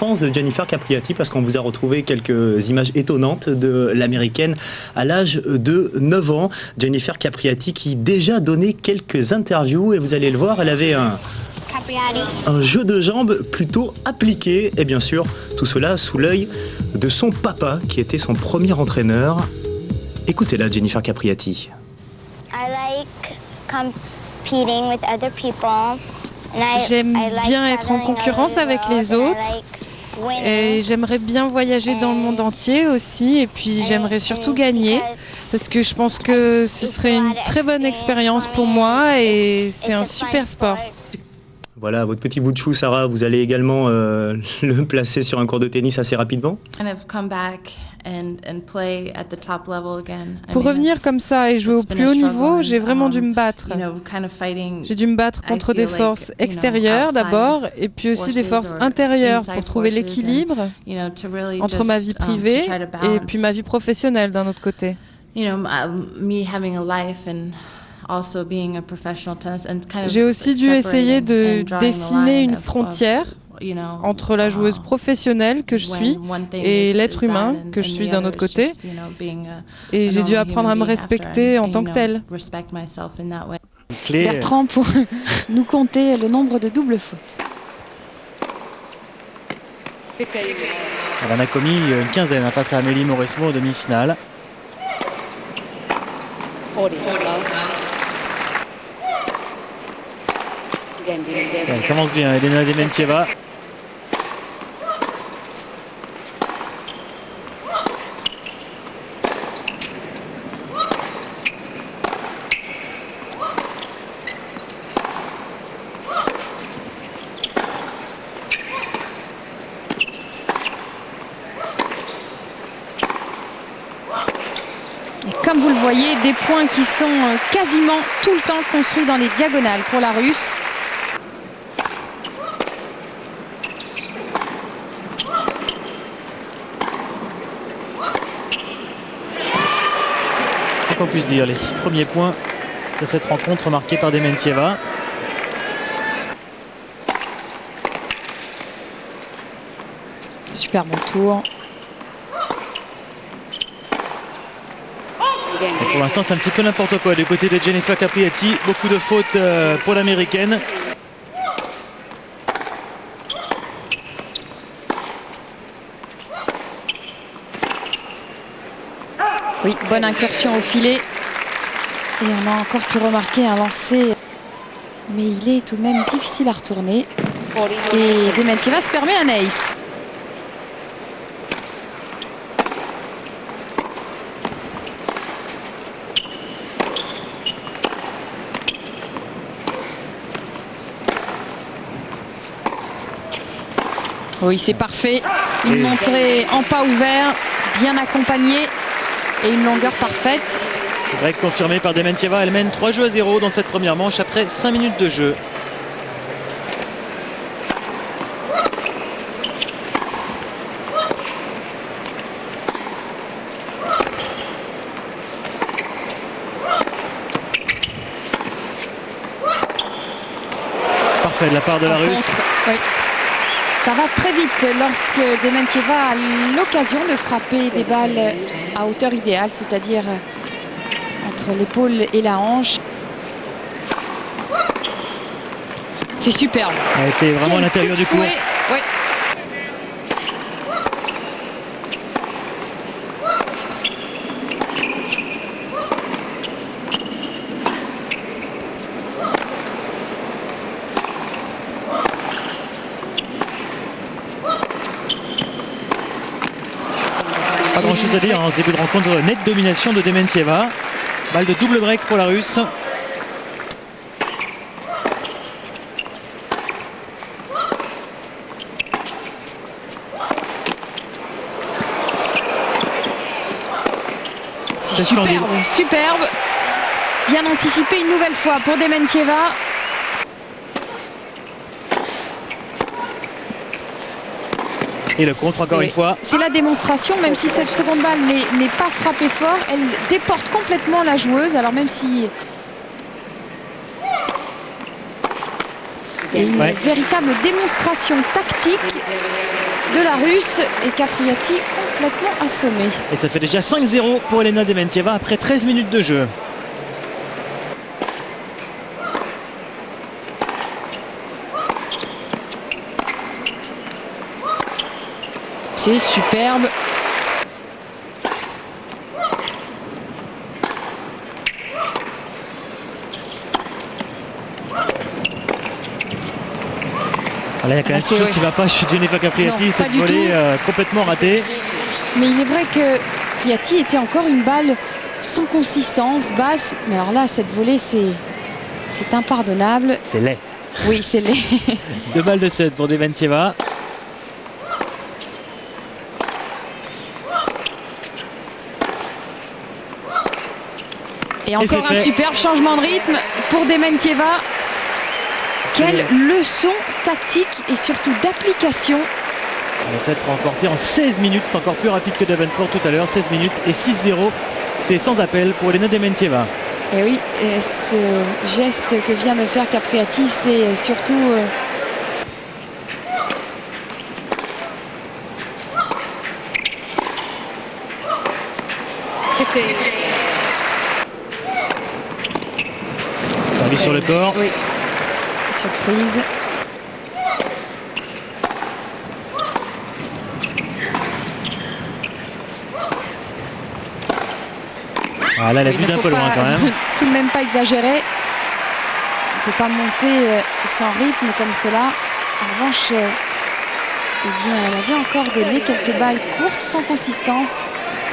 De Jennifer Capriati, parce qu'on vous a retrouvé quelques images étonnantes de l'américaine à l'âge de 9 ans. Jennifer Capriati qui déjà donné quelques interviews et vous allez le voir, elle avait un jeu de jambes plutôt appliqué et bien sûr tout cela sous l'œil de son papa qui était son premier entraîneur. Écoutez-la, Jennifer Capriati. J'aime bien être en concurrence avec les autres. Et j'aimerais bien voyager dans le monde entier aussi, et puis j'aimerais surtout gagner parce que je pense que ce serait une très bonne expérience pour moi et c'est un super sport. Voilà, votre petit bout de chou, Sarah, vous allez également le placer sur un court de tennis assez rapidement. Pour revenir comme ça et jouer au plus haut niveau, j'ai vraiment dû me battre. J'ai dû me battre contre des forces extérieures d'abord et puis aussi des forces intérieures pour trouver l'équilibre entre ma vie privée et puis ma vie professionnelle d'un autre côté. J'ai aussi dû essayer de dessiner une frontière entre la joueuse professionnelle que je suis et l'être humain que je suis d'un autre côté. Et j'ai dû apprendre à me respecter en tant que telle. Bertrand pour nous compter le nombre de doubles fautes. Elle en a commis une quinzaine face à Amélie Mauresmo en demi-finale. Elle commence bien, Elena Dementieva. Et comme vous le voyez, des points qui sont quasiment tout le temps construits dans les diagonales pour la Russe. Qu'on puisse dire, les 6 premiers points de cette rencontre marquée par Dementieva. Super bon tour. Et pour l'instant, c'est un petit peu n'importe quoi du côté de Jennifer Capriati. Beaucoup de fautes pour l'américaine. Oui, bonne incursion au filet. Et on a encore pu remarquer un lancer. Mais il est tout de même difficile à retourner. Et Dementieva se permet un ace. Oui, c'est parfait. Une montée en pas ouvert, bien accompagnée. Et une longueur parfaite. Break confirmé par Dementieva. Elle mène 3-0 dans cette première manche après 5 minutes de jeu. Parfait de la part de la Russe. Oui. Ça va très vite lorsque Dementieva a l'occasion de frapper des balles à hauteur idéale, c'est-à-dire entre l'épaule et la hanche. C'est superbe. Elle a été vraiment à l'intérieur du court. Oui. Pas grand chose à dire en ce début de rencontre, nette domination de Dementieva. Balle de double break pour la Russe. C'est superbe. Bien anticipé une nouvelle fois pour Dementieva. Et le contre encore une fois. C'est la démonstration, même si cette seconde balle n'est pas frappée fort, elle déporte complètement la joueuse. Alors même si... Et une véritable démonstration tactique de la Russe et Capriati complètement assommée. Et ça fait déjà 5-0 pour Elena Dementieva après 13 minutes de jeu. C'est superbe. Là, il y a quand même quelque chose qui ne va pas chez Jennifer Capriati, cette volée complètement ratée. Mais il est vrai que Capriati était encore une balle sans consistance, basse. Mais alors là, cette volée, c'est impardonnable. C'est laid. Oui, c'est laid. 2 balles de 7 pour Dementieva. Et encore un superbe changement de rythme pour Dementieva. Quelle leçon tactique et surtout d'application. Le set remporté en 16 minutes, c'est encore plus rapide que Davenport tout à l'heure, 16 minutes et 6-0, c'est sans appel pour Elena Dementieva. Et oui, ce geste que vient de faire Capriati, c'est surtout service sur le corps. Oui, surprise. Ah, là, elle a vu d'un peu loin quand même. Tout de même pas exagéré. On ne peut pas monter sans rythme comme cela. En revanche, eh bien, elle avait encore donné quelques balles courtes sans consistance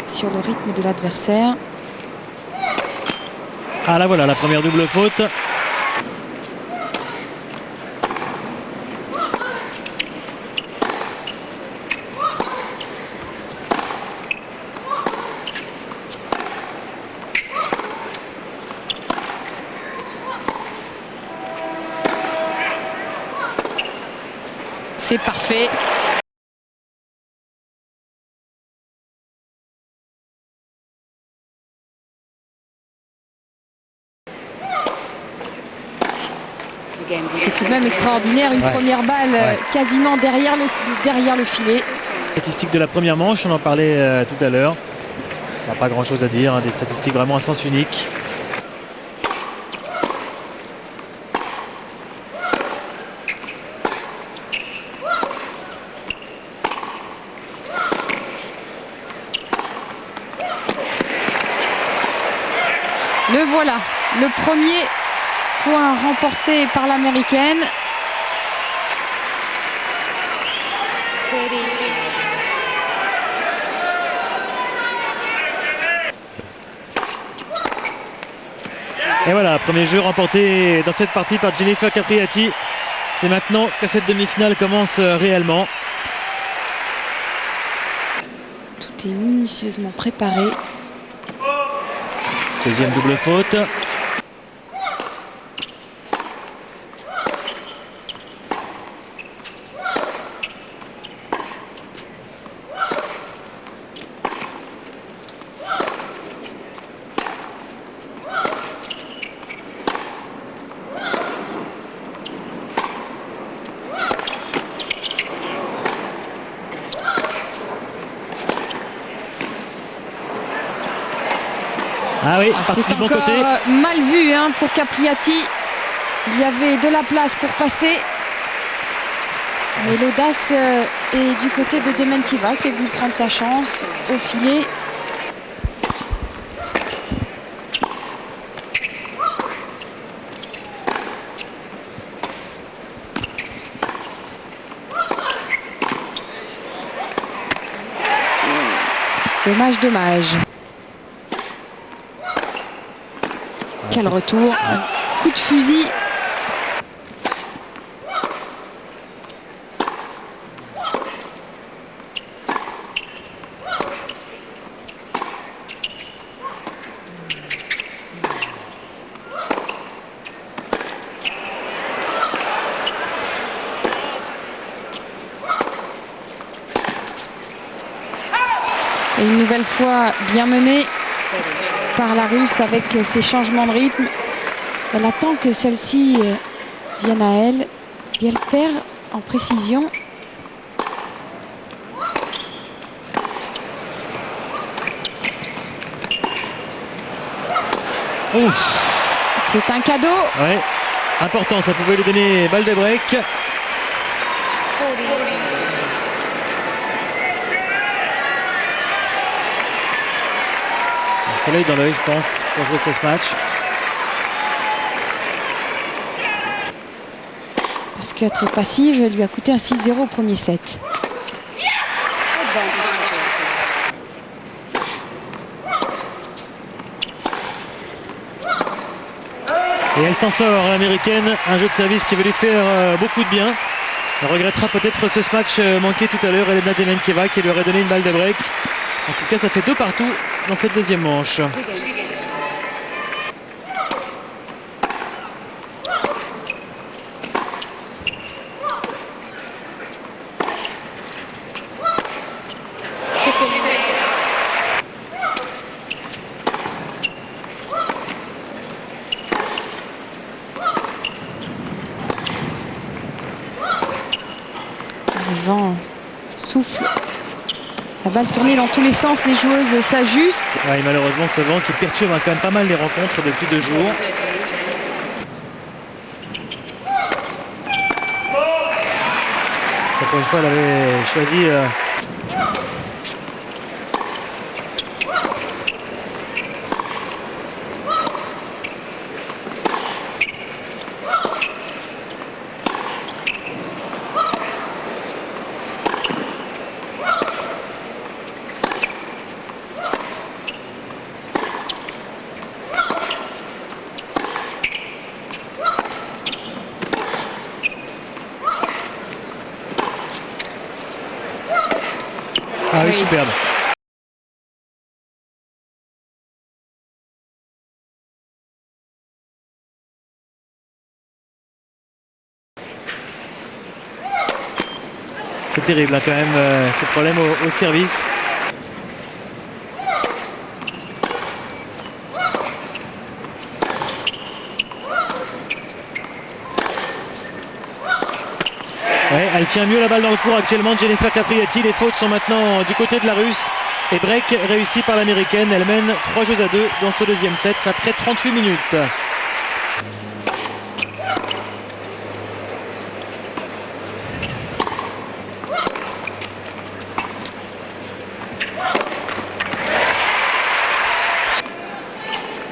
sur le rythme de l'adversaire. Ah là voilà, la première double faute. C'est parfait. C'est tout de même extraordinaire, une première balle quasiment derrière le filet. Statistiques de la première manche, on en parlait tout à l'heure. Pas grand chose à dire, hein, des statistiques vraiment à sens unique. Le voilà, le premier point remporté par l'Américaine. Et voilà, premier jeu remporté dans cette partie par Jennifer Capriati. C'est maintenant que cette demi-finale commence réellement. Tout est minutieusement préparé. Deuxième double faute. Ah oui, c'est encore bon côté. Mal vu hein, pour Capriati. Il y avait de la place pour passer. Mais l'audace est du côté de Dementieva qui est venu prendre sa chance au filet. Dommage, dommage. Quel retour, un coup de fusil. Et une nouvelle fois bien menée par la Russe avec ses changements de rythme. Elle attend que celle-ci vienne à elle et elle perd en précision. Ouf. C'est un cadeau. Ouais, important, ça pouvait lui donner balle de break. Le soleil dans l'œil, je pense, pour jouer ce match. Parce qu'être passive lui a coûté un 6-0 au premier set. Et elle s'en sort, l'américaine. Un jeu de service qui va lui faire beaucoup de bien. Elle regrettera peut-être ce match manqué tout à l'heure. Elena Dementieva qui lui aurait donné une balle de break. En tout cas, ça fait 2 partout dans cette deuxième manche. Le vent souffle. La balle tournée dans tous les sens, les joueuses s'ajustent. Ouais, malheureusement, ce vent qui perturbe quand même pas mal les rencontres depuis 2 jours. Pour une fois, elle avait choisi ah oui, superbe. C'est terrible hein, quand même ce problème au service. Ouais, elle tient mieux la balle dans le court actuellement, Jennifer Capriati. Les fautes sont maintenant du côté de la Russe. Et break réussi par l'américaine. Elle mène 3-2 dans ce deuxième set après 38 minutes.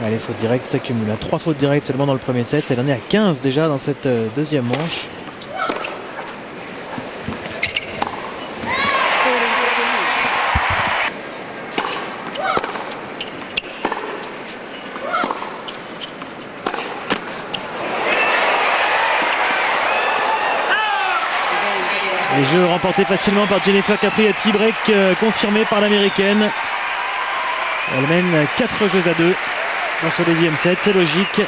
Les fautes directes s'accumulent. 3 fautes directes seulement dans le premier set. Elle en est à 15 déjà dans cette deuxième manche. Les jeux remportés facilement par Jennifer Capriati. Break confirmé par l'américaine. Elle mène 4-2 dans ce deuxième set, c'est logique.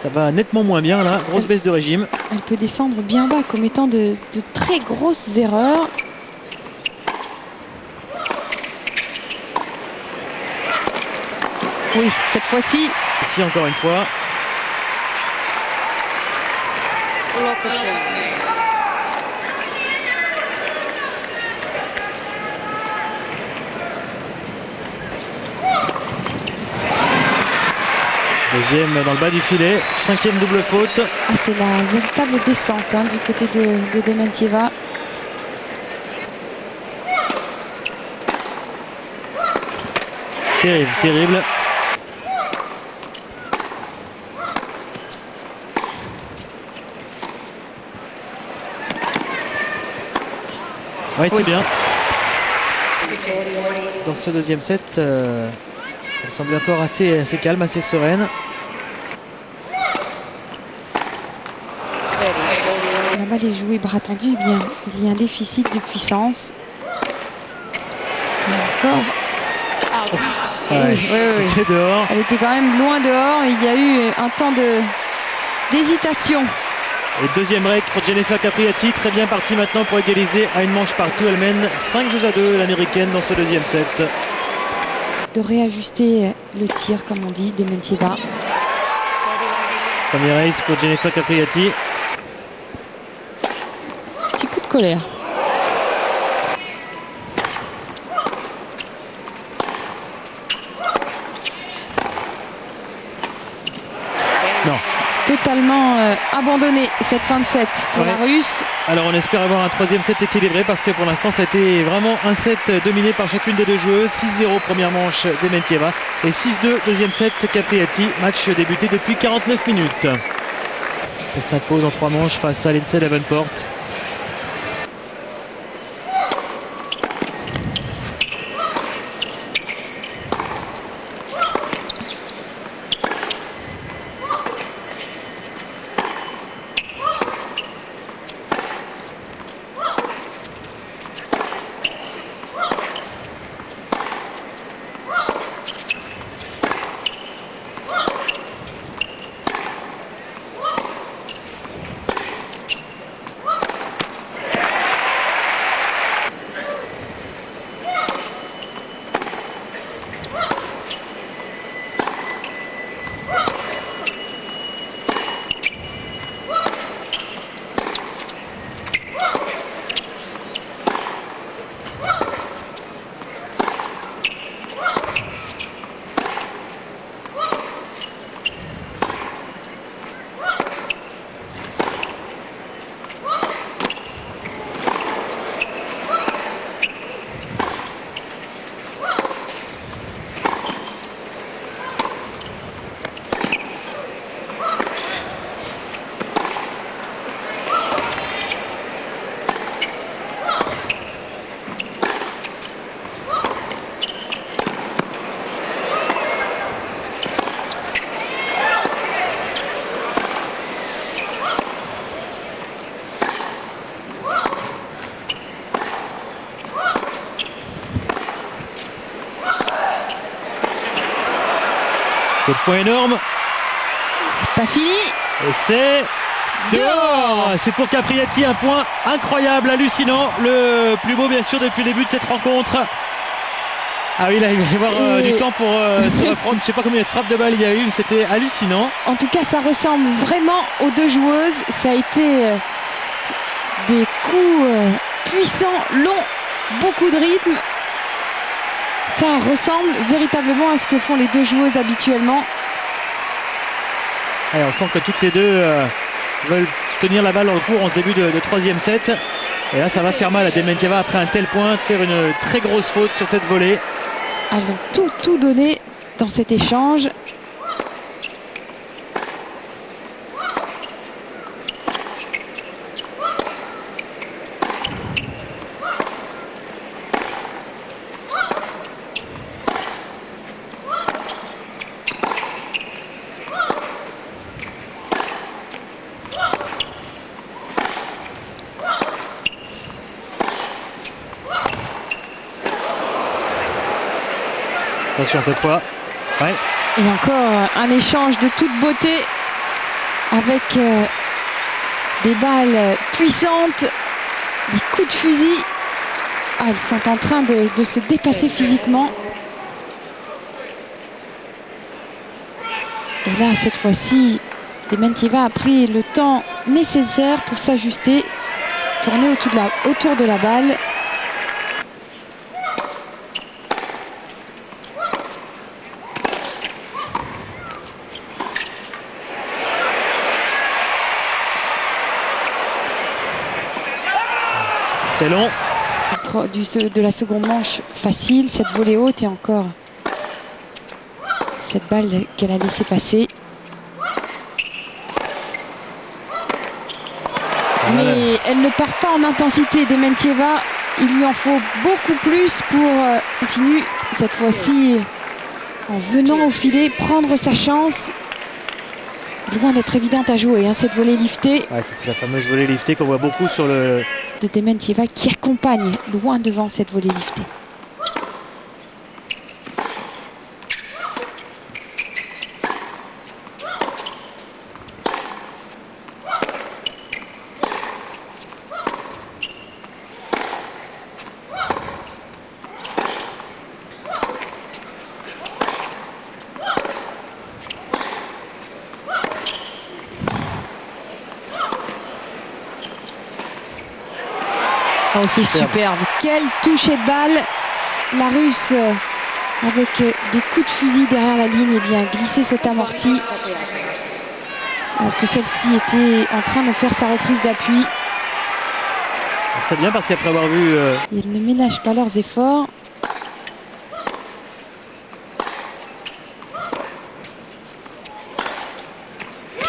Ça va nettement moins bien là, grosse baisse de régime. Elle peut descendre bien bas, commettant de très grosses erreurs. Oui, cette fois-ci. Ici encore une fois. Deuxième dans le bas du filet, 5e double faute. Ah, c'est la véritable descente hein, du côté de Dementieva. Terrible, terrible. Ouais, c'est bien. Dans ce deuxième set, elle semble encore assez calme, assez sereine. La balle est jouée bras tendu, eh bien, il y a un déficit de puissance. Et encore. Ouais, oui. C'était dehors. Elle était quand même loin dehors. Il y a eu un temps d'hésitation. Et deuxième break pour Jennifer Capriati, très bien partie maintenant pour égaliser à une manche partout. Elle mène 5-2 l'américaine dans ce deuxième set. De réajuster le tir, comme on dit, Dementieva. Premier ace pour Jennifer Capriati. Petit coup de colère. totalement abandonné cette fin de set pour la Russe. Alors on espère avoir un troisième set équilibré parce que pour l'instant ça a été vraiment un set dominé par chacune des deux joueuses. 6-0 première manche Dementieva et 6-2 deuxième set Capriati. Match débuté depuis 49 minutes. Elle s'impose en 3 manches face à Lindsay Davenport. Quel point énorme. C'est pas fini. Et c'est dehors. C'est pour Capriati un point incroyable, hallucinant. Le plus beau bien sûr depuis le début de cette rencontre. Ah oui, là il va y avoir du temps pour se reprendre. Je sais pas combien de frappes de balles il y a eu, c'était hallucinant. En tout cas ça ressemble vraiment aux deux joueuses. Ça a été des coups puissants, longs, beaucoup de rythme. Ça ressemble véritablement à ce que font les deux joueuses habituellement. Et on sent que toutes les deux veulent tenir la balle en cours en ce début de troisième set. Et là ça va faire mal à Dementieva après un tel point, de faire une très grosse faute sur cette volée. Elles ont tout donné dans cet échange. Attention cette fois. Ouais. Et encore un échange de toute beauté avec des balles puissantes, des coups de fusil. Ah, ils sont en train de se dépasser physiquement. Et là, cette fois-ci, Dementieva a pris le temps nécessaire pour s'ajuster, tourner autour de la balle. C'est long. De la seconde manche facile, cette volée haute et encore cette balle qu'elle a laissé passer. Mais elle ne perd pas en intensité. Dementieva, il lui en faut beaucoup plus pour continuer cette fois-ci en venant au filet, prendre sa chance. Loin d'être évidente à jouer, hein, cette volée liftée. Ouais, c'est la fameuse volée liftée qu'on voit beaucoup sur le... de Dementieva qui accompagne loin devant cette volée liftée. Oh, c'est superbe. Quel toucher de balle. La Russe, avec des coups de fusil derrière la ligne, eh bien, glisser cet amorti. Alors que celle-ci était en train de faire sa reprise d'appui. C'est bien parce qu'après avoir vu... Ils ne ménagent pas leurs efforts.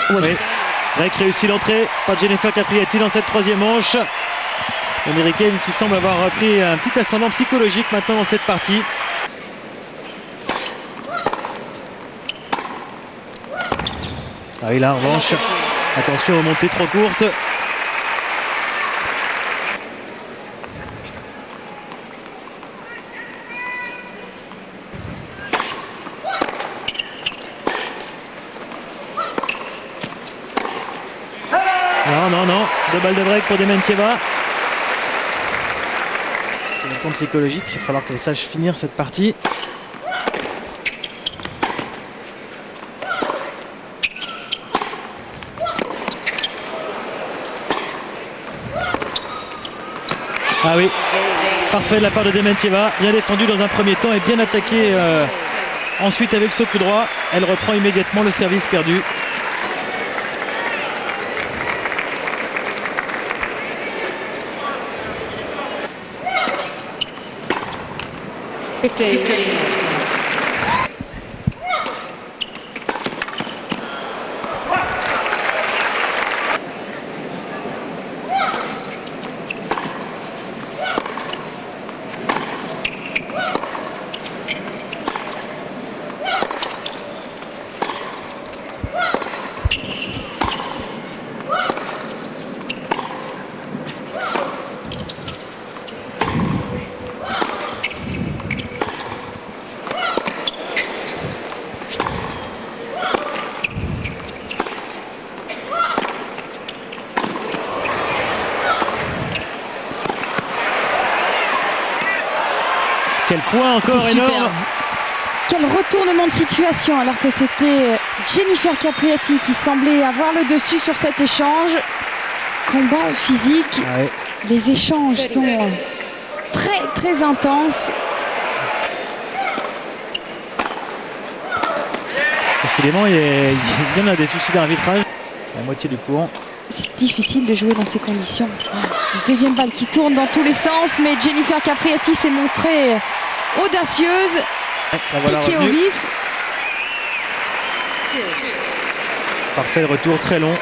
Oui. Break réussit l'entrée par Jennifer Capriati dans cette troisième manche. L'américaine qui semble avoir pris un petit ascendant psychologique maintenant dans cette partie. Ah oui, là en revanche, attention, remontée trop courte. Non, 2 balles de break pour Dementieva. Sur le plan psychologique, il va falloir qu'elle sache finir cette partie. Ah oui, parfait de la part de Dementieva, bien défendu dans un premier temps et bien attaqué ensuite avec ce coup droit. Elle reprend immédiatement le service perdu. Quel point encore énorme! Quel retournement de situation alors que c'était Jennifer Capriati qui semblait avoir le dessus sur cet échange. Combat physique, Ouais. Les échanges sont très intenses. Décidément, il y en a des soucis d'arbitrage. La moitié du courant. C'est difficile de jouer dans ces conditions. Une deuxième balle qui tourne dans tous les sens, mais Jennifer Capriati s'est montrée audacieuse, La voilà piquée au revenue. vif. Parfait, le retour très long.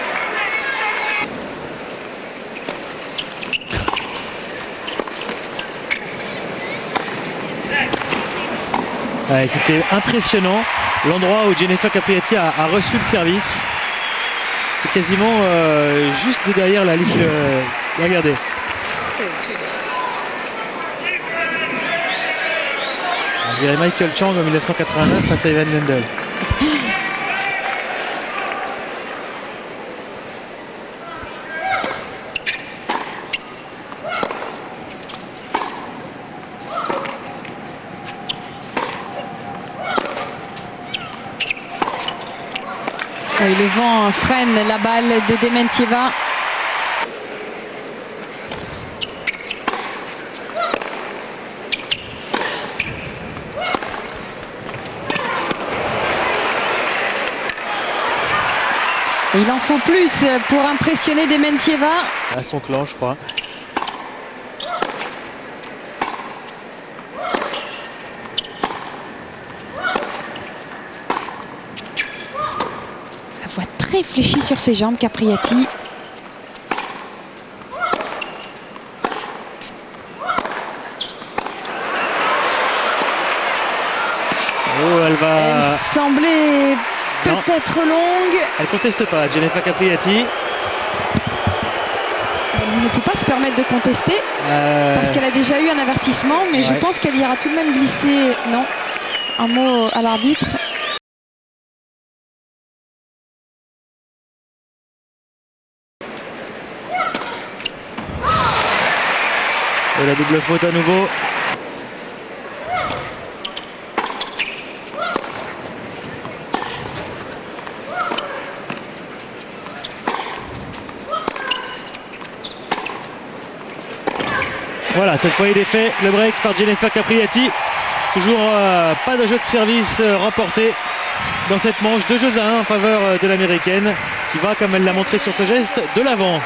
Ouais, c'était impressionnant l'endroit où Jennifer Capriati a reçu le service. C'est quasiment juste derrière la liste. Regardez. On dirait Michael Chang en 1989 face à Evan Lendl. Oui, le vent freine la balle de Dementieva. Et il en faut plus pour impressionner Dementieva. À son clan, je crois. La voix très fléchie sur ses jambes, Capriati. Oh, elle va. Elle semblait Non. peut-être longue. Elle conteste pas, Jennifer Capriati. Elle ne peut pas se permettre de contester parce qu'elle a déjà eu un avertissement, mais je Ouais. pense qu'elle ira tout de même glisser. Non, un mot à l'arbitre. Et la double faute à nouveau. Voilà, cette fois il est fait. Le break par Jennifer Capriati. Toujours pas de jeu de service remporté dans cette manche. 2 jeux à 1 en faveur de l'américaine. qui va, comme elle l'a montré sur ce geste, de l'avant.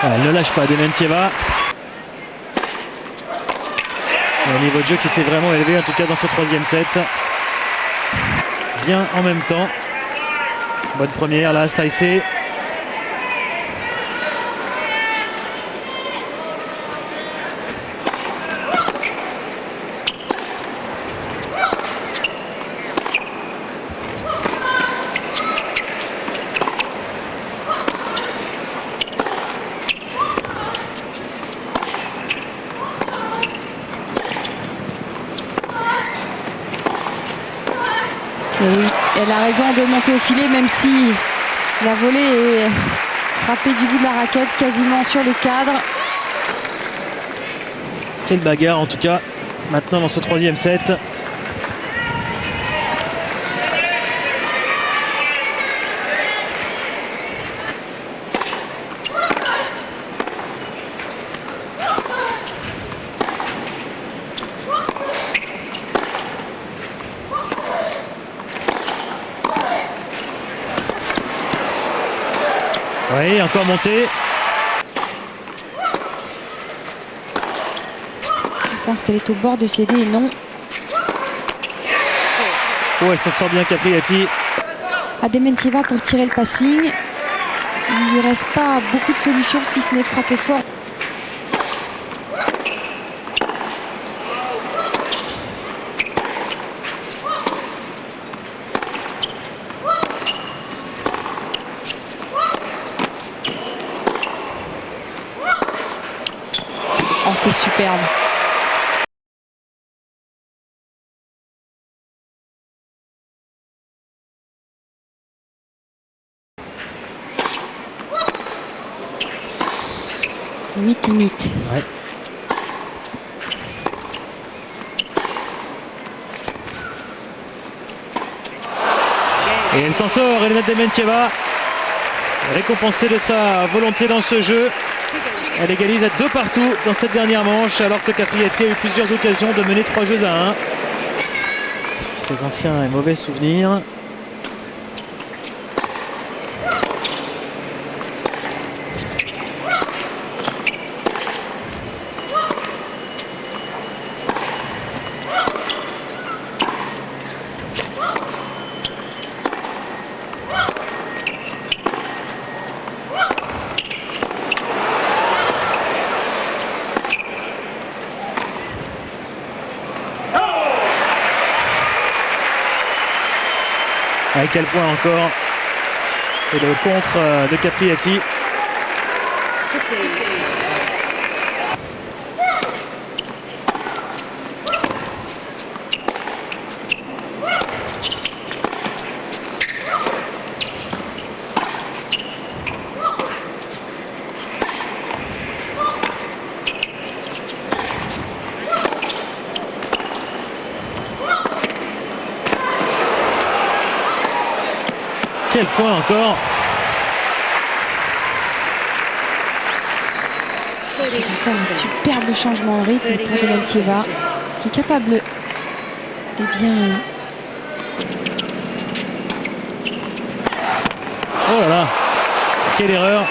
Elle ne lâche pas Dementieva. Un niveau de jeu qui s'est vraiment élevé, en tout cas dans ce troisième set. Bien en même temps. Bonne première là, slicée. Et oui, elle a raison de monter au filet, même si la volée est frappée du bout de la raquette, quasiment sur le cadre. Quelle bagarre en tout cas, maintenant dans ce troisième set. Oui, encore monté. Je pense qu'elle est au bord de céder et non. Oh, elle s'en sort bien Capriati. À Dementieva pour tirer le passing. Il ne lui reste pas beaucoup de solutions si ce n'est frapper fort. Oh, c'est superbe. Huit limites. Ouais. Et elle s'en sort, Elena Dementieva, récompensée de sa volonté dans ce jeu. Elle égalise à 2 partout dans cette dernière manche, alors que Capriati a eu plusieurs occasions de mener 3-1. Ses anciens et mauvais souvenirs. À quel point encore. Et le contre de Capriati. Quel point encore. C'est encore un superbe changement de rythme pour Dementieva, qui est capable, eh bien... Oh là là, quelle erreur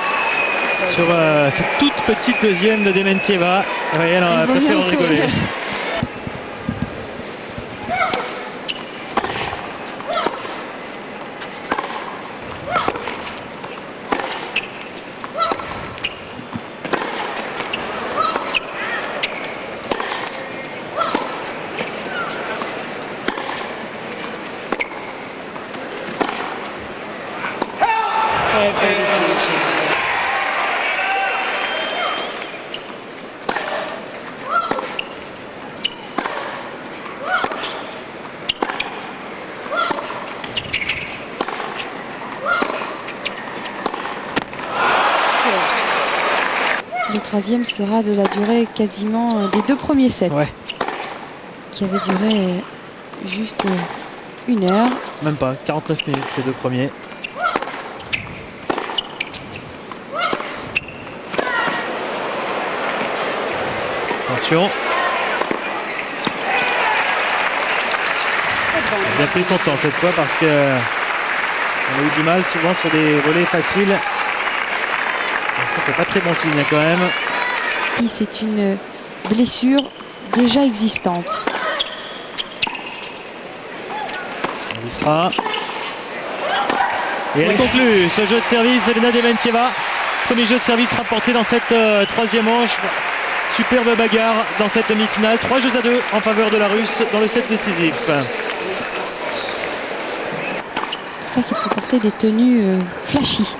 sur cette toute petite deuxième de Dementieva. Ouais, elle a préféré en rigoler. Le troisième sera de la durée quasiment des 2 premiers sets, Ouais. qui avaient duré juste 1 heure. Même pas, 49 minutes les 2 premiers. Attention. Il a pris son temps cette fois parce que on a eu du mal souvent sur des volets faciles. Ça c'est pas très bon signe quand même. C'est une blessure déjà existante. On y sera. Et elle conclut ce jeu de service, Elena Dementieva. Premier jeu de service rapporté dans cette troisième manche. Superbe bagarre dans cette demi-finale. 3-2 en faveur de la Russe dans le set décisif. C'est pour ça qu'il faut porter des tenues flashy.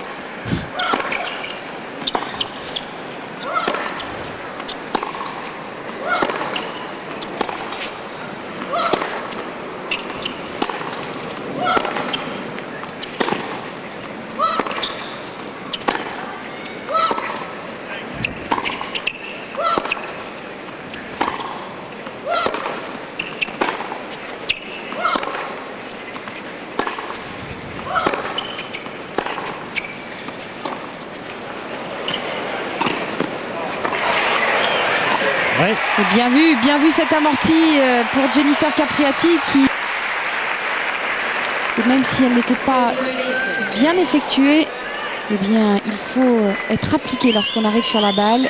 Ouais. Et bien vu cet amorti pour Jennifer Capriati qui, et même si elle n'était pas bien effectuée, eh bien il faut être appliqué lorsqu'on arrive sur la balle.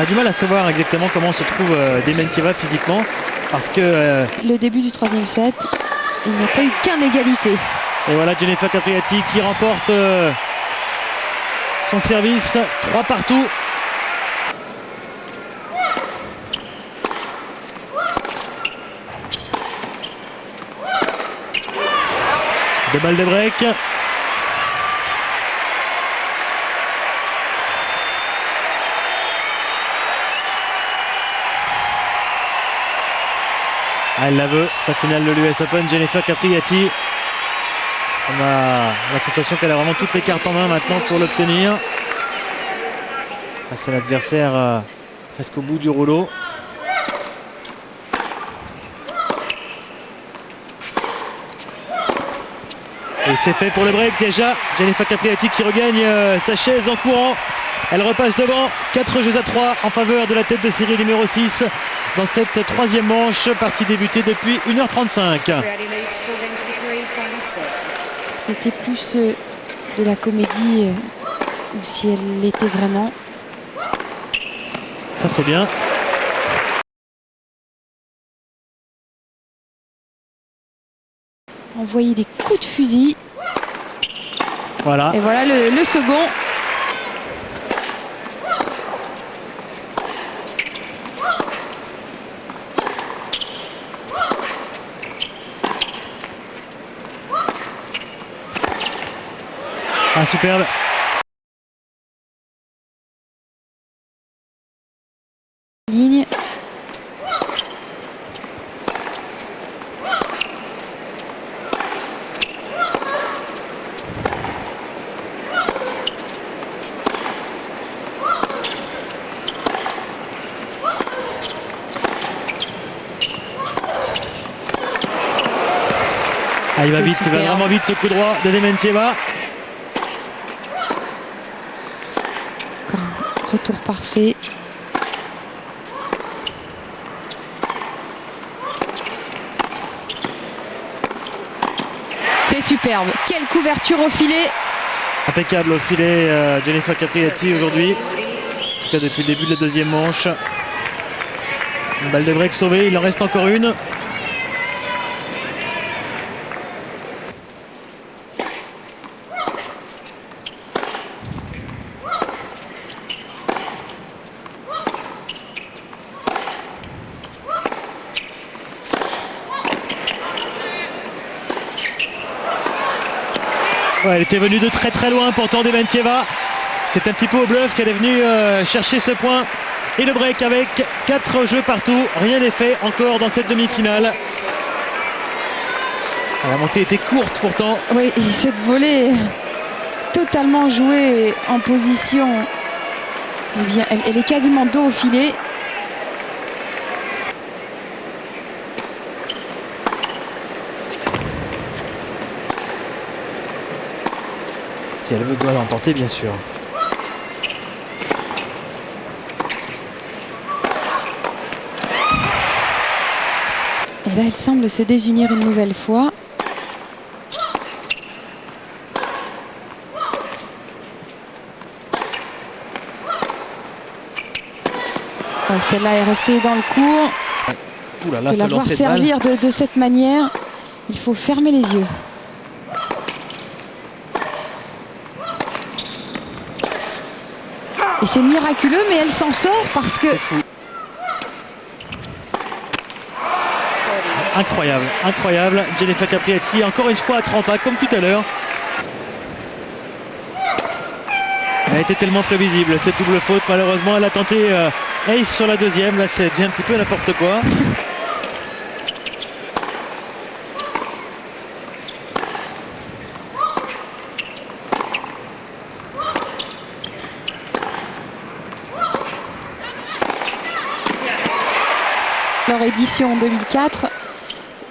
On a du mal à savoir exactement comment se trouve Dementieva physiquement parce que Le début du troisième set, il n'y a pas eu qu'un égalité. et voilà Jennifer Capriati qui remporte son service 3 partout. Deux balles de break. Elle la veut, sa finale de l'US Open, Jennifer Capriati. On a la sensation qu'elle a vraiment toutes les cartes en main maintenant pour l'obtenir. C'est l'adversaire presque au bout du rouleau. Et c'est fait pour le break déjà. Jennifer Capriati qui regagne sa chaise en courant. Elle repasse devant, 4-3 en faveur de la tête de série numéro 6 dans cette troisième manche, partie débutée depuis 1h35. C'était plus de la comédie ou si elle l'était vraiment. Ça c'est bien. Envoyer des coups de fusil. Voilà. Et voilà le second. Ah, superbe. Ah, il va vite, il va vraiment vite ce coup droit de Dementieva. Encore un retour parfait. C'est superbe. Quelle couverture au filet. Impeccable au filet Jennifer Capriati aujourd'hui. En tout cas depuis le début de la deuxième manche. Une balle de break sauvée, il en reste encore une. Ouais, elle était venue de très très loin pourtant Dementieva. C'est un petit peu au bluff qu'elle est venue chercher ce point. Et le break avec 4 jeux partout. Rien n'est fait encore dans cette demi-finale. La montée était courte pourtant. Oui, et cette volée totalement jouée en position. Eh bien, elle est quasiment dos au filet. Si elle veut, doit l'emporter bien sûr. Et là, elle semble se désunir une nouvelle fois. Ouais, celle-là est restée dans le cours. Ouh là là, la voir servir de cette manière, il faut fermer les yeux. Et c'est miraculeux, mais elle s'en sort parce que... Incroyable, incroyable. Jennifer Capriati, encore une fois à 30 comme tout à l'heure. Elle était tellement prévisible, cette double faute. Malheureusement, elle a tenté ace sur la deuxième. Là, c'est un petit peu n'importe quoi. Leur édition en 2004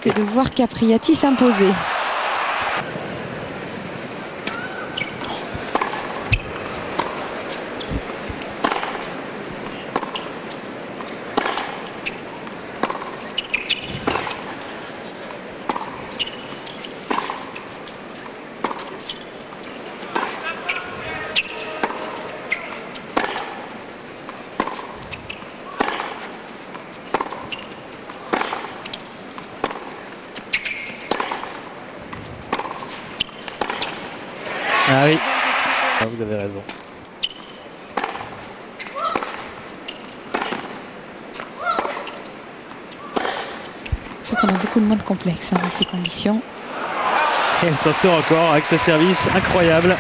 que de voir Capriati s'imposer. Ah oui, ah, vous avez raison. C'est qu'on a beaucoup moins de complexes dans ces conditions. Et elle s'en sort encore avec ce service incroyable.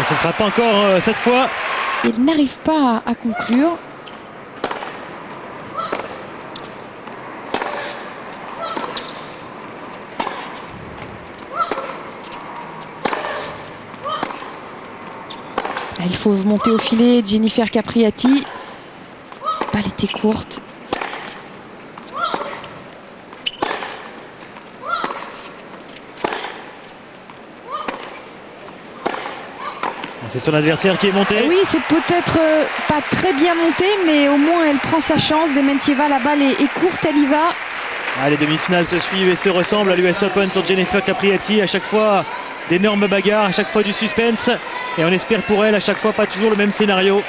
Et ce ne sera pas encore cette fois. Il n'arrive pas à conclure. Là, il faut monter au filet. Jennifer Capriati. La balle était courte. C'est son adversaire qui est monté. Oui, c'est peut-être pas très bien monté, mais au moins elle prend sa chance. Dementieva, la balle est courte, elle y va. Ah, les demi-finales se suivent et se ressemblent à l'US Open pour Jennifer Capriati. À chaque fois, d'énormes bagarres, à chaque fois du suspense. Et on espère pour elle, à chaque fois, pas toujours le même scénario.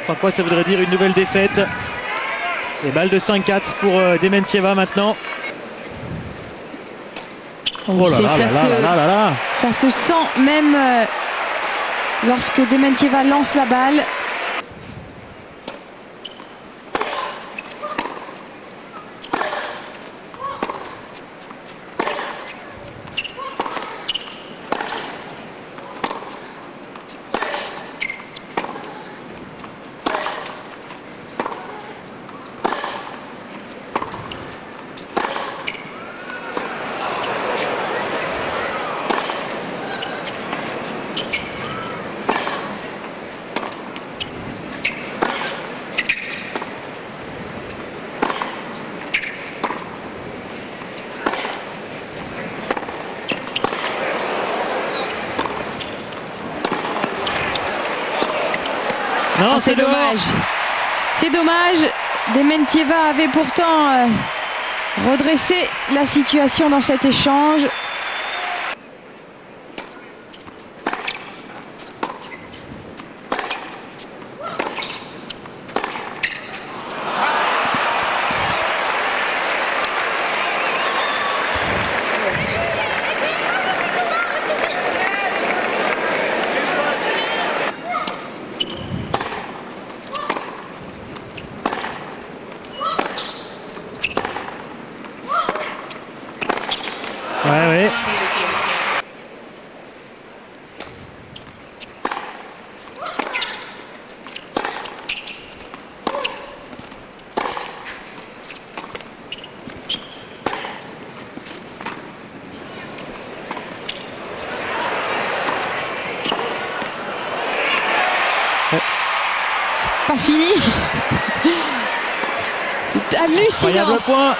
Sans quoi, ça voudrait dire une nouvelle défaite. Les balles de 5-4 pour Dementieva maintenant. Oh là là, ça se sent même lorsque Dementieva lance la balle. Non, c'est dommage. C'est dommage. Dementieva avait pourtant redressé la situation dans cet échange. Ouais. Pas fini. C'est hallucinant. Incroyable point.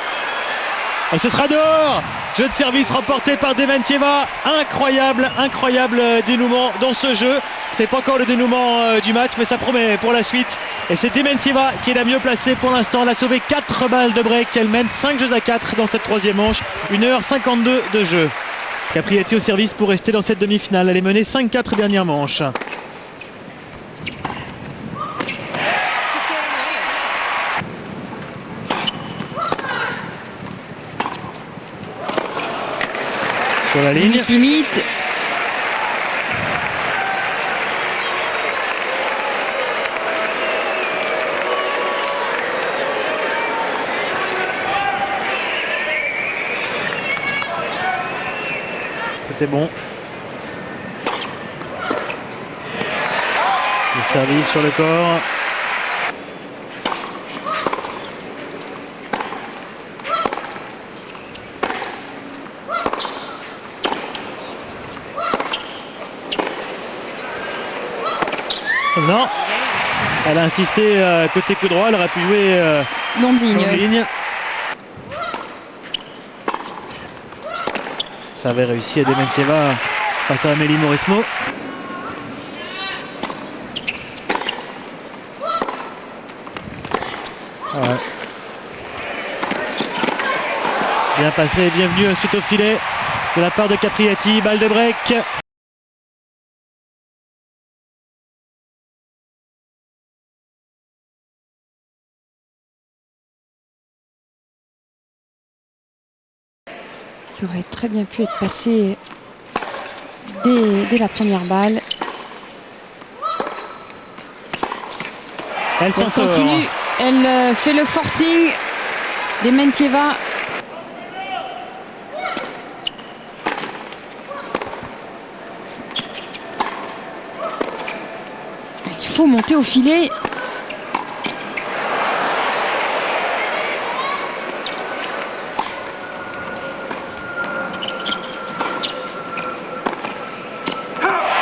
Et ce sera dehors. Jeu de service remporté par Dementieva. Incroyable dénouement dans ce jeu. Ce n'est pas encore le dénouement du match, mais ça promet pour la suite. Et c'est Dementieva qui est la mieux placée pour l'instant. Elle a sauvé 4 balles de break. Elle mène 5-4 dans cette troisième manche. 1h52 de jeu. Capriati au service pour rester dans cette demi-finale. Elle est menée 5-4 dernières manches. Sur la ligne. Limite. C'était bon. Le service sur le corps. Non, elle a insisté côté coup droit, elle aurait pu jouer Longue ligne. longue ligne. Ça avait réussi à Dementieva face à Amélie Mauresmo. Ouais. Bien passé, bienvenue ensuite au filet de la part de Capriati, balle de break. Qui aurait très bien pu être passé dès la première balle. Elle s'en sort. Continue, elle fait le forcing. Dementieva. Il faut monter au filet.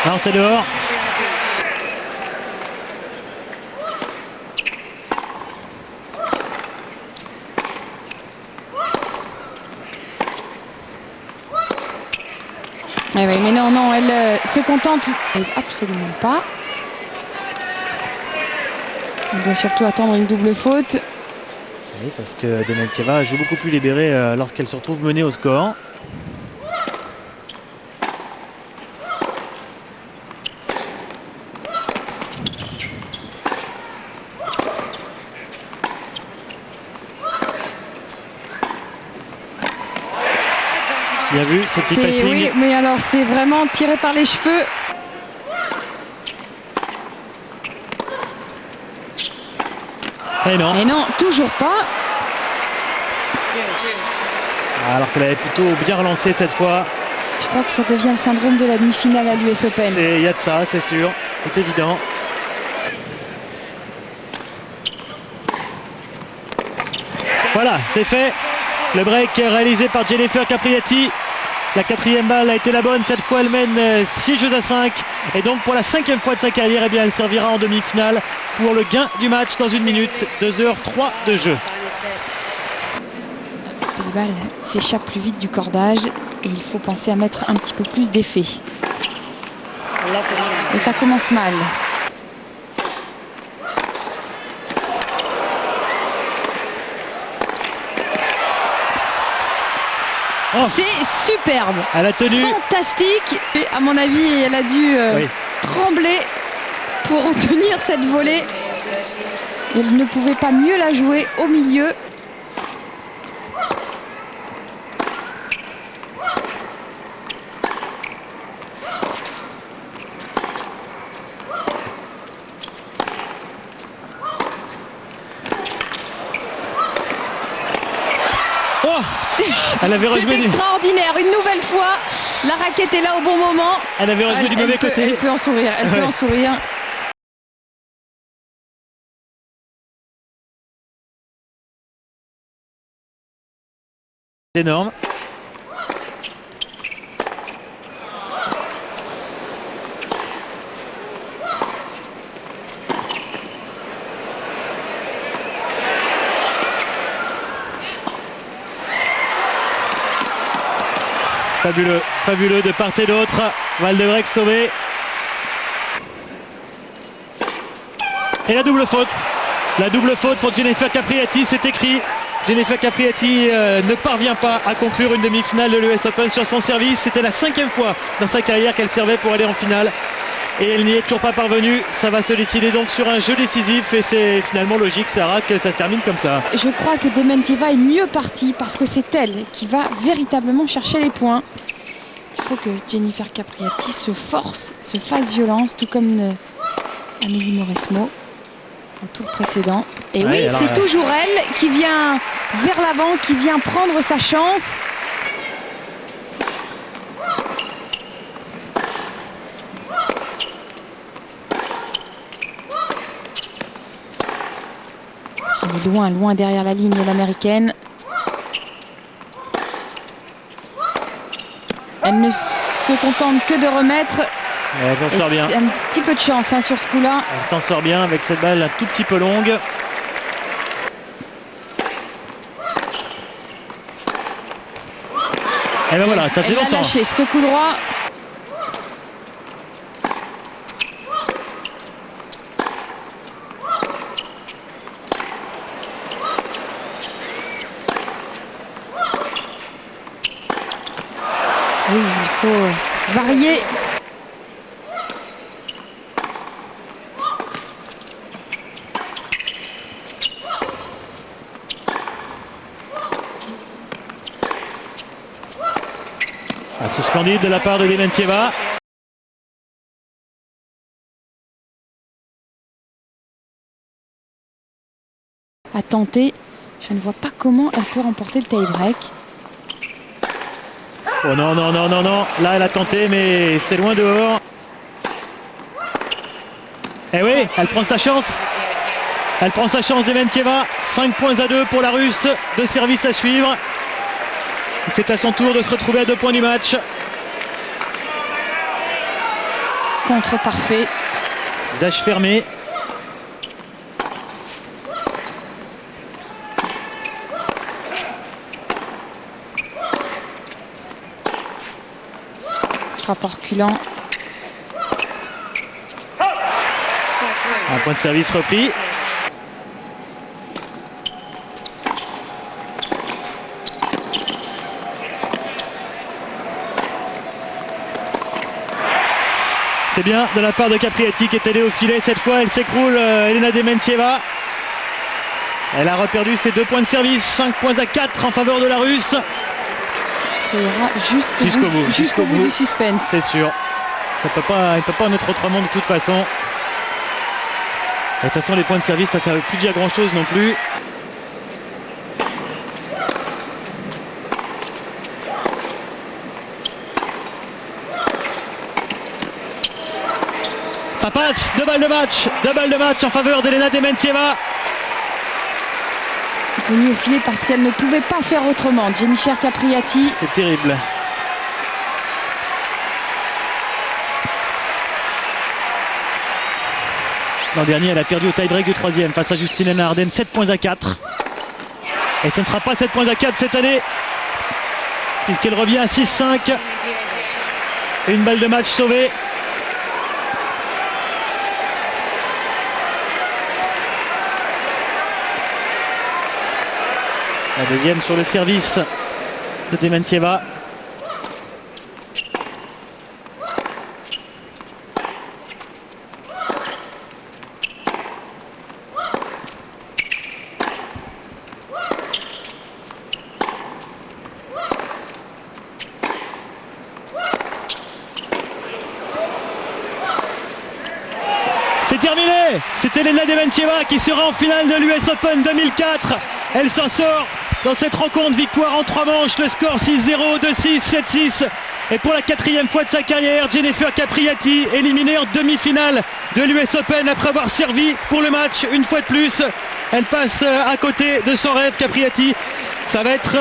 Non, c'est dehors. Eh oui, mais non, elle se contente absolument pas. On doit surtout attendre une double faute. Oui, parce que Dementieva joue beaucoup plus libérée lorsqu'elle se retrouve menée au score. Bien vu, ce petit passing. Oui, mais alors c'est vraiment tiré par les cheveux. Et non. Et non, toujours pas. Alors qu'elle avait plutôt bien relancé cette fois. Je crois que ça devient le syndrome de la demi-finale à l'US Open. Il y a de ça, c'est sûr. C'est évident. Voilà, c'est fait. Le break réalisé par Jennifer Capriati. La quatrième balle a été la bonne. Cette fois, elle mène 6-5. Et donc, pour la 5e fois de sa carrière, eh bien, elle servira en demi-finale pour le gain du match dans 1 minute. 2h03 de jeu. Parce que les balles s'échappent plus vite du cordage. Et il faut penser à mettre un petit peu plus d'effet. Et ça commence mal. Oh. C'est superbe. Elle a tenu. Fantastique. Et à mon avis, elle a dû trembler pour tenir cette volée. Elle ne pouvait pas mieux la jouer au milieu. Elle avait C'est extraordinaire, une nouvelle fois. La raquette est là au bon moment. Elle avait rejoué du mauvais côté. Elle peut en sourire, elle peut en sourire. C'est énorme. Fabuleux, fabuleux de part et d'autre. Val de Brec sauvé. Et la double faute. La double faute pour Jennifer Capriati, c'est écrit. Jennifer Capriati ne parvient pas à conclure une demi-finale de l'US Open sur son service. C'était la 5e fois dans sa carrière qu'elle servait pour aller en finale. Et elle n'y est toujours pas parvenue. Ça va se décider donc sur un jeu décisif. Et c'est finalement logique, Sarah, que ça se termine comme ça. Je crois que Dementieva est mieux partie parce que c'est elle qui va véritablement chercher les points. Il faut que Jennifer Capriati se force, se fasse violence, tout comme Amélie Mauresmo au tour précédent. Et oui, c'est toujours elle qui vient vers l'avant, qui vient prendre sa chance. Elle est loin, loin derrière la ligne, l'américaine. Elle ne se contente que de remettre. Elle s'en sort bien. Un petit peu de chance sur ce coup-là. Elle s'en sort bien avec cette balle un tout petit peu longue. Et ben voilà, ça fait longtemps. Elle a lâché ce coup droit. Oui, il faut varier. C'est splendide de la part de Dementieva. À tenter, je ne vois pas comment elle peut remporter le tie-break. Oh non, non, non, non, non. Là, elle a tenté, mais c'est loin dehors. Eh oui, elle prend sa chance. Elle prend sa chance, Dementieva. 5-2 pour la Russe. 2 services à suivre. C'est à son tour de se retrouver à 2 points du match. Contre parfait. Visage fermé. Frappe reculant. Un point de service repris. C'est bien de la part de Capriati qui est allée au filet. Cette fois, elle s'écroule, Elena Dementieva. Elle a reperdu ses 2 points de service. 5-4 en faveur de la Russe. Ça ira jusqu'au bout du suspense. C'est sûr. Ça peut pas, il ne peut pas en être autrement de toute façon. Et de toute façon, les points de service, ça ne veut plus dire grand-chose non plus. Ça passe, 2 balles de match en faveur d'Elena Dementieva. Il vaut mieux filer parce qu'elle ne pouvait pas faire autrement. Jennifer Capriati. C'est terrible. L'an dernier, elle a perdu au tie-break du 3e face à Justine Arden, 7-4. Et ce ne sera pas 7-4 cette année, puisqu'elle revient à 6-5. Une balle de match sauvée. La deuxième sur le service de Dementieva. C'est terminé. C'était Elena Dementieva qui sera en finale de l'US Open 2004. Elle s'en sort dans cette rencontre, victoire en 3 manches, le score 6-0, 2-6, 7-6. Et pour la 4e fois de sa carrière, Jennifer Capriati éliminée en demi-finale de l'US Open après avoir servi pour le match une fois de plus. Elle passe à côté de son rêve, Capriati. Ça va être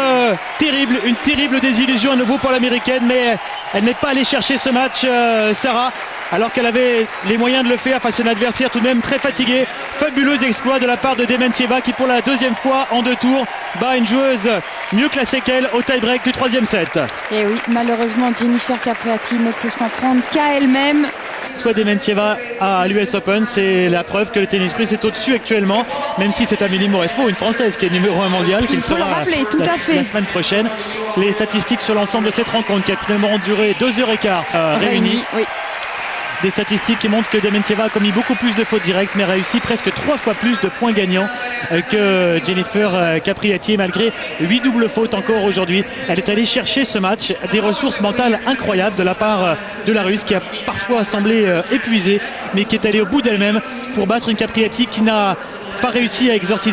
terrible, une terrible désillusion à nouveau pour l'américaine, mais elle n'est pas allée chercher ce match, Sarah, alors qu'elle avait les moyens de le faire face à un adversaire tout de même très fatigué. Fabuleux exploit de la part de Dementieva qui pour la 2e fois en 2 tours bat une joueuse mieux classée qu'elle au tie-break du 3e set. Et oui, malheureusement Jennifer Capriati ne peut s'en prendre qu'à elle-même. Soit Dementieva à l'US Open, c'est la preuve que le tennis russe est au-dessus actuellement, même si c'est Amélie Mauresmo, une Française qui est numéro 1 mondial, qui Il faut le rappeler, tout à fait. La semaine prochaine. Les statistiques sur l'ensemble de cette rencontre qui a finalement duré 2h15 réunies. Oui. Des statistiques qui montrent que Dementieva a commis beaucoup plus de fautes directes mais réussi presque 3 fois plus de points gagnants que Jennifer Capriati. Et malgré 8 doubles fautes encore aujourd'hui, elle est allée chercher ce match. Des ressources mentales incroyables de la part de la Russe qui a parfois semblé épuisée mais qui est allée au bout d'elle-même pour battre une Capriati qui n'a pas réussi à exorciser